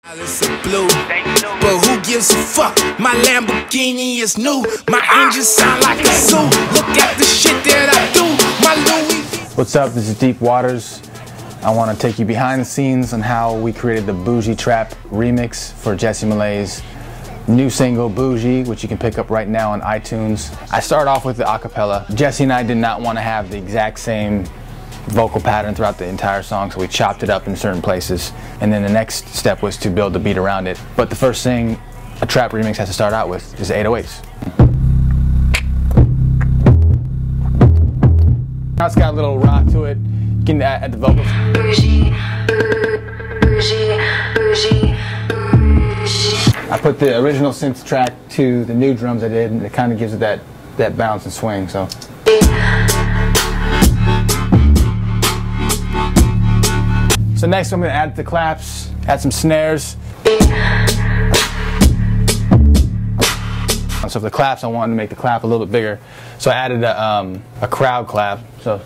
Blue, but who gives a fuck? My Lamborghini is new. My engine sound like a zoo. Look at the shit that I do. My Louis. What's up? This is Deep Waters. I want to take you behind the scenes on how we created the Bougie Trap remix for Jessi Malay's new single Bougie, which you can pick up right now on iTunes. I started off with the acapella. Jessi and I did not want to have the exact same vocal pattern throughout the entire song, so we chopped it up in certain places, and then the next step was to build the beat around it. But the first thing a trap remix has to start out with is 808s. Now it's got a little rock to it. You can add the vocals. I put the original synth track to the new drums I did, and it kind of gives it that bounce and swing. So next I'm going to add the claps, add some snares. So for the claps, I wanted to make the clap a little bit bigger. So I added a crowd clap. So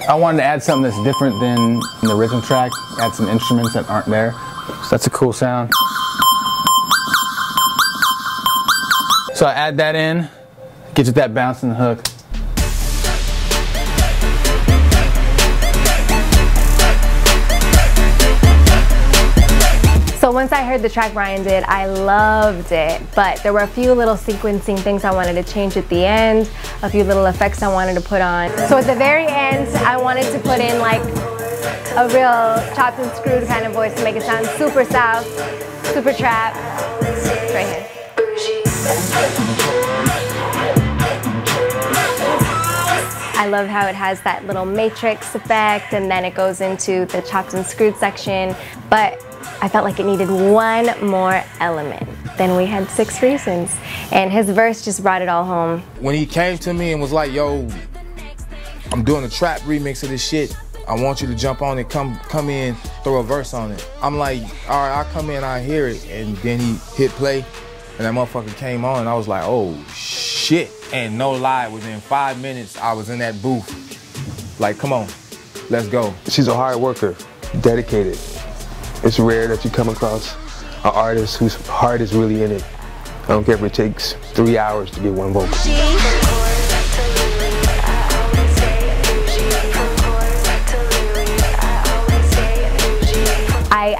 I wanted to add something that's different than the rhythm track, add some instruments that aren't there. So that's a cool sound. So I add that in, gives it that bounce in the hook. So once I heard the track Brian did, I loved it, but there were a few little sequencing things I wanted to change at the end, a few little effects I wanted to put on. So at the very end, I wanted to put in like a real chopped and screwed kind of voice to make it sound super south, super trap. It's right here. I love how it has that little matrix effect, and then it goes into the chopped and screwed section, but I felt like it needed one more element. Then we had 6 Reasons, and his verse just brought it all home. When he came to me and was like, yo, I'm doing a trap remix of this shit, I want you to jump on it, come in, throw a verse on it. I'm like, all right, I'll come in, I'll hear it. And then he hit play, and that motherfucker came on, and I was like, oh shit. And no lie, within 5 minutes, I was in that booth. Like, come on, let's go. She's a hard worker, dedicated. It's rare that you come across an artist whose heart is really in it. I don't care if it takes 3 hours to get one vocal.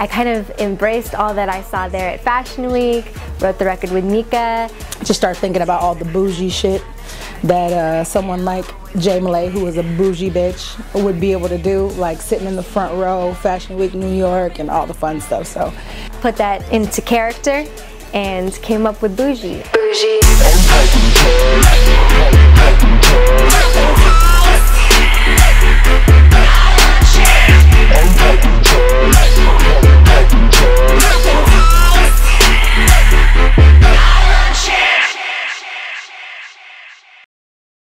I kind of embraced all that I saw there at Fashion Week, wrote the record with Mika. Just start thinking about all the bougie shit that someone like J. Malay, who is a bougie bitch, would be able to do, like sitting in the front row, Fashion Week New York, and all the fun stuff. So put that into character and came up with Bougie.